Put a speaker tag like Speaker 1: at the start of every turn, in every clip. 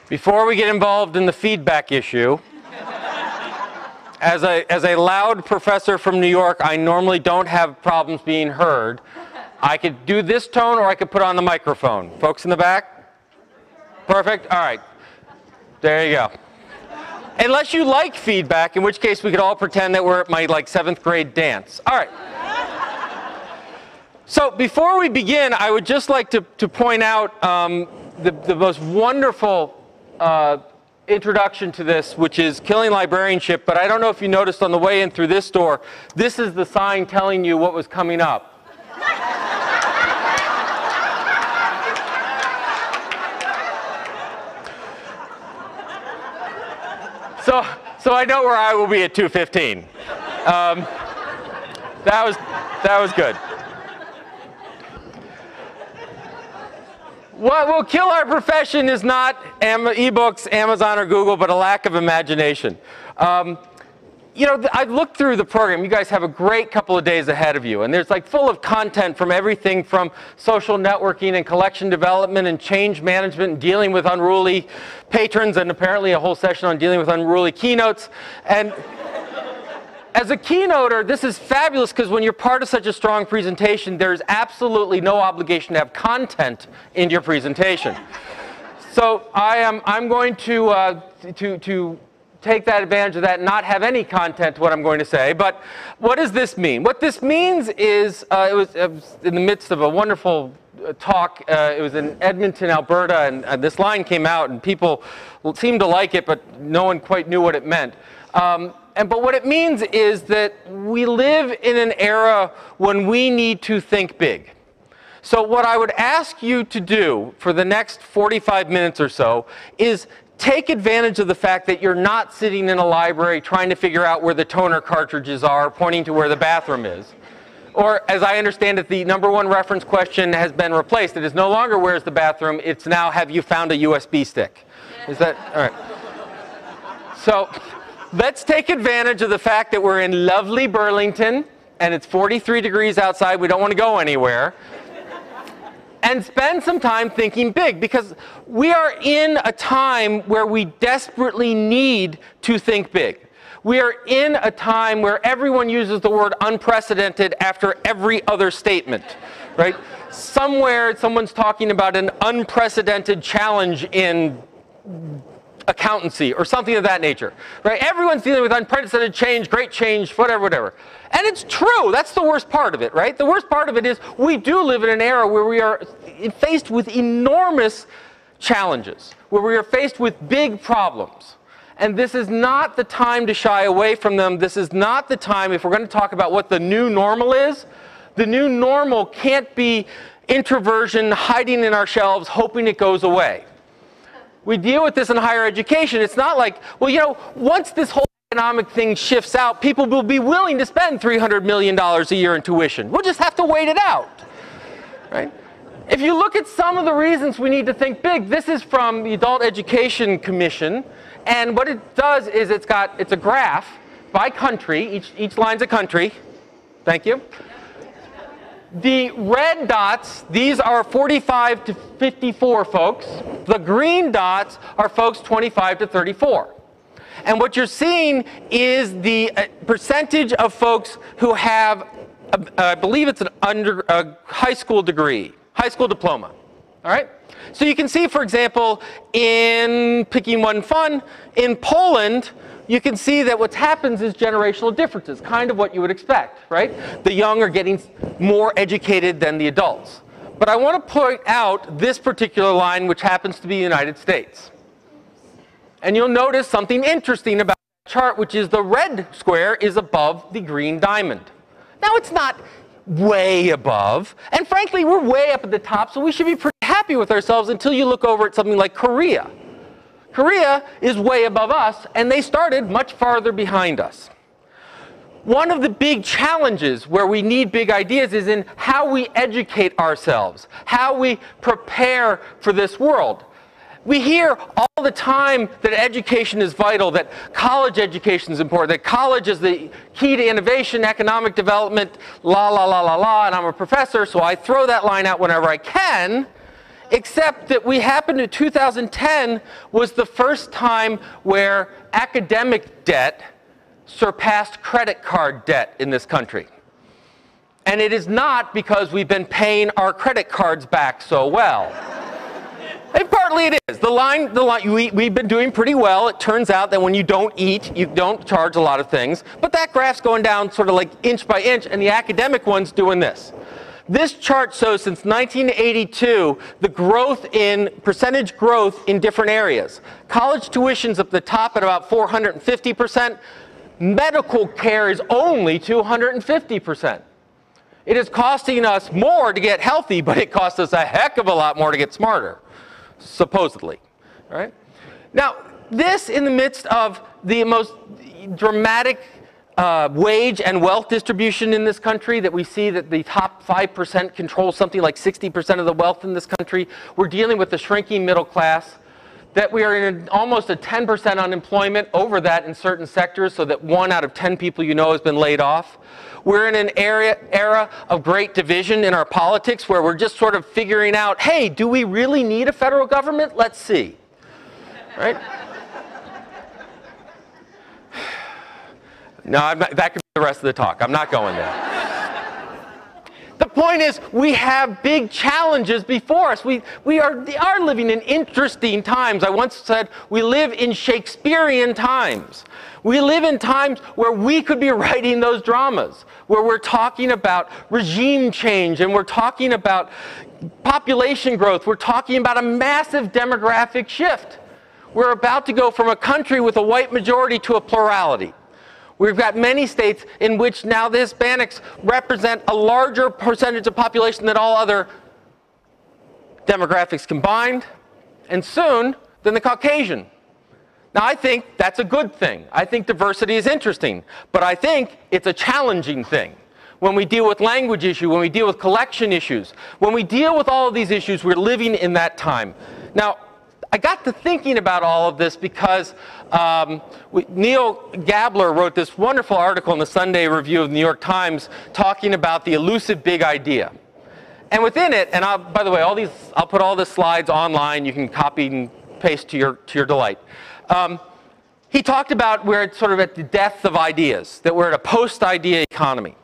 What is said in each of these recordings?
Speaker 1: Before we get involved in the feedback issue, as a loud professor from New York, I normally don't have problems being heard. I could do this tone or I could put on the microphone. Folks in the back? Perfect? All right. There you go. Unless you like feedback, in which case we could all pretend that we're at my 7th grade dance. All right. So before we begin, I would just like to point out the most wonderful introduction to this, which is Killing Librarianship. But I don't know if you noticed on the way in through this door, this is the sign telling you what was coming up. So I know where I will be at 2:15. That was good. What will kill our profession is not ebooks, Amazon, or Google, but a lack of imagination. I've looked through the program. You guys have a great couple of days ahead of you, and there's full of content from everything from social networking and collection development and change management and dealing with unruly patrons, and apparently a whole session on dealing with unruly keynotes. And as a keynoter, this is fabulous because when you're part of such a strong presentation, there's absolutely no obligation to have content in your presentation. So I'm going to take that advantage of that and not have any content to what I'm going to say. But what does this mean? What this means is, it was in the midst of a wonderful talk. It was in Edmonton, Alberta, and this line came out, and people seemed to like it, but no one quite knew what it meant. But what it means is that we live in an era when we need to think big. So what I would ask you to do for the next 45 minutes or so is take advantage of the fact that you're not sitting in a library trying to figure out where the toner cartridges are, pointing to where the bathroom is. Or, as I understand it, the #1 reference question has been replaced. It is no longer where's the bathroom, it's now have you found a USB stick. Is that, all right. So, let's take advantage of the fact that we're in lovely Burlington, and it's 43 degrees outside, we don't want to go anywhere. And spend some time thinking big, because we are in a time where we desperately need to think big. We are in a time where everyone uses the word unprecedented after every other statement, right? Somewhere someone's talking about an unprecedented challenge in accountancy or something of that nature, right? Everyone's dealing with unprecedented change, great change, whatever. And it's true. That's the worst part of it, right? The worst part of it is we do live in an era where we are faced with enormous challenges, where we are faced with big problems. And this is not the time to shy away from them. This is not the time, if we're going to talk about what the new normal is, the new normal can't be introversion, hiding in our shelves, hoping it goes away. We deal with this in higher education. It's not like, well, once this whole economic thing shifts out, people will be willing to spend $300 million a year in tuition. We'll just have to wait it out, right? If you look at some of the reasons we need to think big, this is from the Adult Education Commission, and what it does is it's a graph by country. Each line's a country. Thank you. The red dots, these are 45 to 54 folks. The green dots are folks 25 to 34. And what you're seeing is the percentage of folks who have, I believe it's a high school degree, high school diploma. All right? So you can see, for example, in picking one fun, in Poland, you can see that what happens is generational differences, kind of what you would expect, right? The young are getting more educated than the adults. But I want to point out this particular line, which happens to be the United States. And you'll notice something interesting about the chart, which is the red square is above the green diamond. Now, it's not way above, and frankly, we're way up at the top, so we should be pretty happy with ourselves until you look over at something like Korea. Korea is way above us, and they started much farther behind us. One of the big challenges where we need big ideas is in how we educate ourselves, how we prepare for this world. We hear all the time that education is vital, that college education is important, that college is the key to innovation, economic development, la, la, la, la, la, and I'm a professor, so I throw that line out whenever I can. except that we happened to 2010 was the first time where academic debt surpassed credit card debt in this country. And it is not because we've been paying our credit cards back so well. And partly it is. We've been doing pretty well. It turns out that when you don't eat, you don't charge a lot of things. But that graph's going down sort of like inch by inch, and the academic one's doing this. This chart shows since 1982 the growth in percentage growth in different areas. College tuition's up the top at about 450%. Medical care is only 250%. It is costing us more to get healthy, but it costs us a heck of a lot more to get smarter, supposedly. All right? Now, this in the midst of the most dramatic wage and wealth distribution in this country, that we see that the top 5% control something like 60% of the wealth in this country. We're dealing with the shrinking middle class, that we are in almost a 10% unemployment, over that in certain sectors, so that 1 out of 10 people you know has been laid off. We're in an era of great division in our politics where we're just sort of figuring out, hey, do we really need a federal government? Let's see. Right? No, that could be the rest of the talk. I'm not going there. The point is, we have big challenges before us. We are living in interesting times. I once said we live in Shakespearean times. We live in times where we could be writing those dramas, where we're talking about regime change, and we're talking about population growth. We're talking about a massive demographic shift. We're about to go from a country with a white majority to a plurality. We've got many states in which now the Hispanics represent a larger percentage of population than all other demographics combined, and soon than the Caucasian. Now, I think that's a good thing. I think diversity is interesting, but I think it's a challenging thing. When we deal with language issues, when we deal with collection issues, when we deal with all of these issues, we're living in that time. Now, I got to thinking about all of this because Neil Gabler wrote this wonderful article in the Sunday Review of the New York Times talking about the elusive big idea. And within it, and by the way, I'll put all the slides online. You can copy and paste to your delight. He talked about we're sort of at the death of ideas, that we're at a post-idea economy.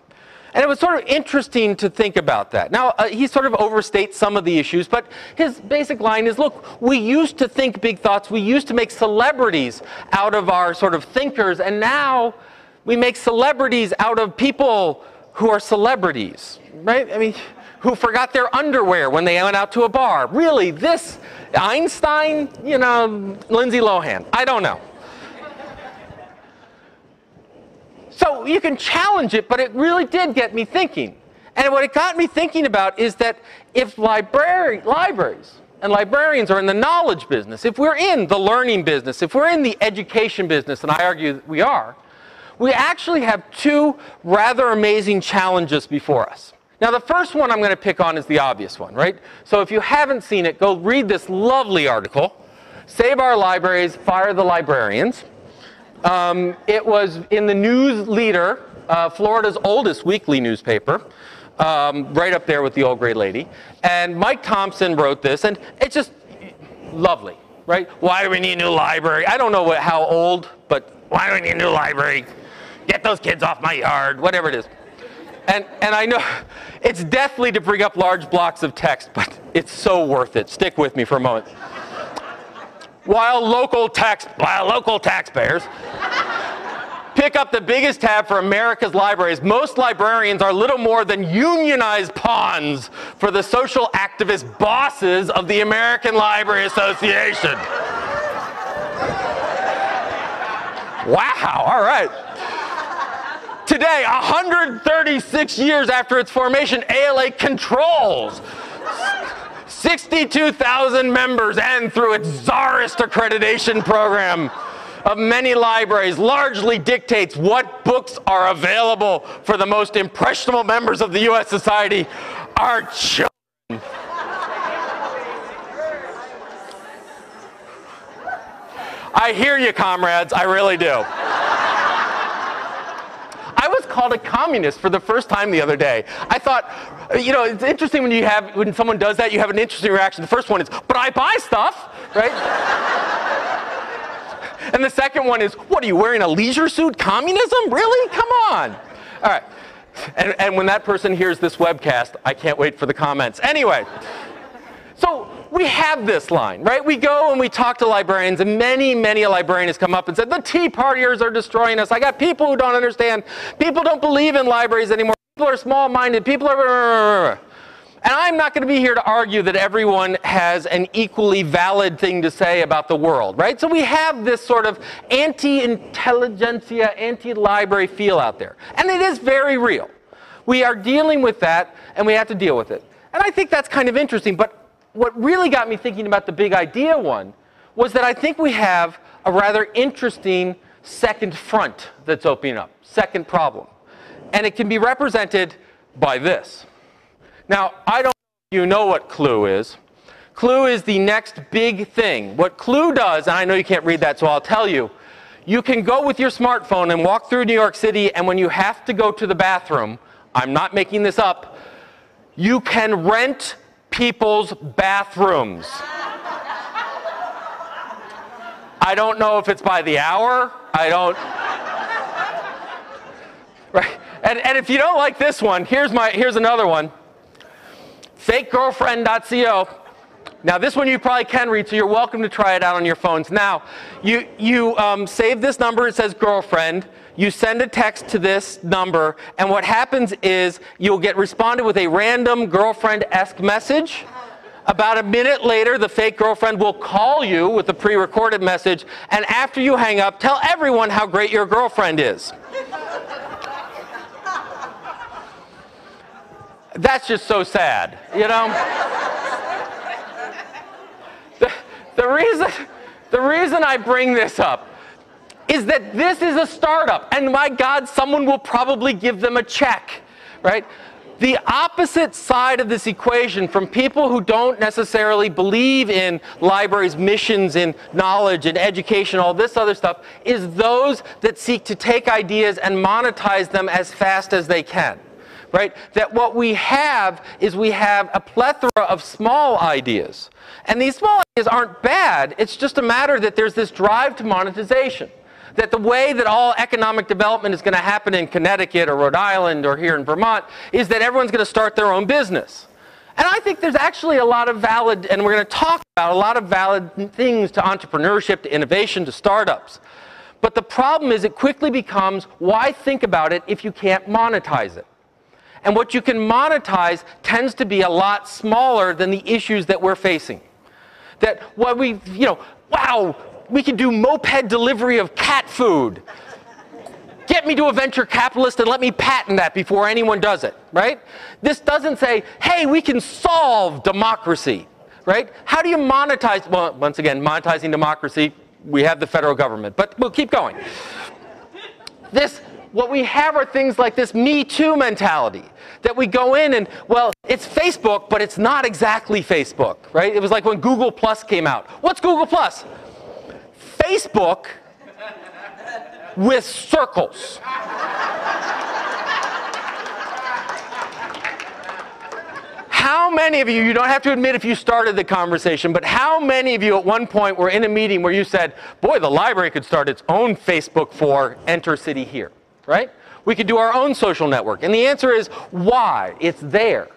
Speaker 1: And it was sort of interesting to think about that. Now, he sort of overstates some of the issues, but his basic line is, look, we used to think big thoughts. We used to make celebrities out of our sort of thinkers, and now we make celebrities out of people who are celebrities, right? I mean, who forgot their underwear when they went out to a bar. Really, this Einstein, you know, Lindsay Lohan, I don't know. So you can challenge it, but it really did get me thinking. And what it got me thinking about is that if libraries and librarians are in the knowledge business, if we're in the learning business, if we're in the education business, and I argue that we are, we actually have two rather amazing challenges before us. Now, the first one I'm going to pick on is the obvious one, right? So if you haven't seen it, go read this lovely article, Save Our Libraries, Fire the Librarians. It was in the News Leader, Florida's oldest weekly newspaper, right up there with the old gray lady. And Mike Thompson wrote this, and it's just lovely, right? Why do we need a new library? I don't know how old, but why do we need a new library? Get those kids off my yard, whatever it is. And I know it's deathly to bring up large blocks of text, but it's so worth it. Stick with me for a moment. While local taxpayers pick up the biggest tab for America's libraries, most librarians are little more than unionized pawns for the social activist bosses of the American Library Association. Wow, all right. Today, 136 years after its formation, ALA controls 62,000 members, and through its czarist accreditation program of many libraries, largely dictates what books are available for the most impressionable members of the U.S. society, our children. I hear you, comrades, I really do. I was called a communist for the first time the other day. I thought, you know, it's interesting when someone does that, you have an interesting reaction. The first one is, but I buy stuff, right? And the second one is, what, are you wearing a leisure suit? Communism? Really? Come on. All right. And when that person hears this webcast, I can't wait for the comments. Anyway, so we have this line, right? We go and we talk to librarians, and many a librarian has come up and said, the Tea Partiers are destroying us. I got people who don't understand. People don't believe in libraries anymore. People are small-minded. People are... And I'm not going to be here to argue that everyone has an equally valid thing to say about the world, right? So we have this sort of anti-intelligentsia, anti-library feel out there. And it is very real. We are dealing with that, and we have to deal with it. And I think that's kind of interesting. But what really got me thinking about the big idea one was that I think we have a rather interesting second front that's opening up, second problem. And it can be represented by this. Now, I don't know if you know what Clue is. Clue is the next big thing. What Clue does, and I know you can't read that, so I'll tell you, you can go with your smartphone and walk through New York City, and when you have to go to the bathroom, I'm not making this up, you can rent people's bathrooms. I don't know if it's by the hour. I don't... Right? And if you don't like this one, here's another one. FakeGirlfriend.co. Now this one you probably can read, so you're welcome to try it out on your phones. Now, you save this number, it says girlfriend, you send a text to this number, and what happens is you'll get responded with a random girlfriend-esque message. About a minute later, the fake girlfriend will call you with a pre-recorded message, and after you hang up, tell everyone how great your girlfriend is. That's just so sad, you know? The reason I bring this up is that this is a startup, and my God, someone will probably give them a check, right? The opposite side of this equation from people who don't necessarily believe in libraries' missions, in knowledge and education, all this other stuff, is those that seek to take ideas and monetize them as fast as they can. Right? That what we have is we have a plethora of small ideas. And these small ideas aren't bad. It's just a matter that there's this drive to monetization. That the way that all economic development is going to happen in Connecticut or Rhode Island or here in Vermont is that everyone's going to start their own business. And I think there's actually a lot of valid, and we're going to talk about a lot of valid things to entrepreneurship, to innovation, to startups. But the problem is it quickly becomes, why think about it if you can't monetize it? And what you can monetize tends to be a lot smaller than the issues that we're facing. That what we, you know, wow, we can do moped delivery of cat food. Get me to a venture capitalist and let me patent that before anyone does it, right? This doesn't say, hey, we can solve democracy, right? How do you monetize, well, once again, monetizing democracy, we have the federal government, but we'll keep going. What we have are things like this Me Too mentality, that we go in and, well, it's Facebook, but it's not exactly Facebook, right? It was like when Google Plus came out. What's Google Plus? Facebook with circles. How many of you don't have to admit if you started the conversation, but how many of you at one point were in a meeting where you said, boy, the library could start its own Facebook for Enter City Here? Right? We could do our own social network. And the answer is, why? It's there.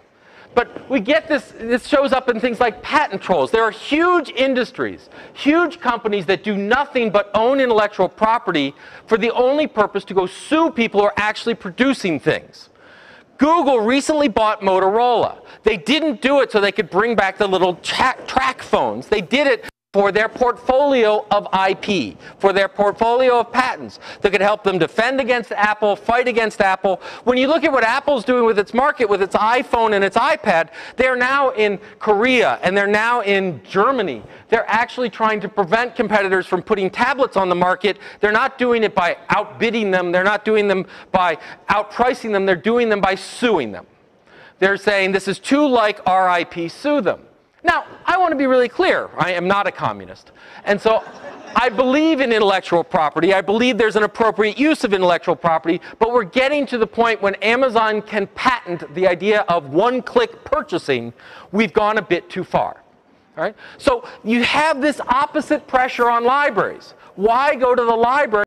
Speaker 1: But we get this shows up in things like patent trolls. There are huge industries, huge companies that do nothing but own intellectual property for the only purpose to go sue people who are actually producing things. Google recently bought Motorola. They didn't do it so they could bring back the little track phones. They did it for their portfolio of IP, for their portfolio of patents that could help them defend against Apple, fight against Apple. When you look at what Apple's doing with its market, with its iPhone and its iPad, they're now in Korea and they're now in Germany. They're actually trying to prevent competitors from putting tablets on the market. They're not doing it by outbidding them. They're not doing them by outpricing them. They're doing them by suing them. They're saying this is too like RIP, sue them. Now, I want to be really clear. I am not a communist. And so I believe in intellectual property. I believe there's an appropriate use of intellectual property, but we're getting to the point when Amazon can patent the idea of one-click purchasing. We've gone a bit too far. All right? So you have this opposite pressure on libraries. Why go to the library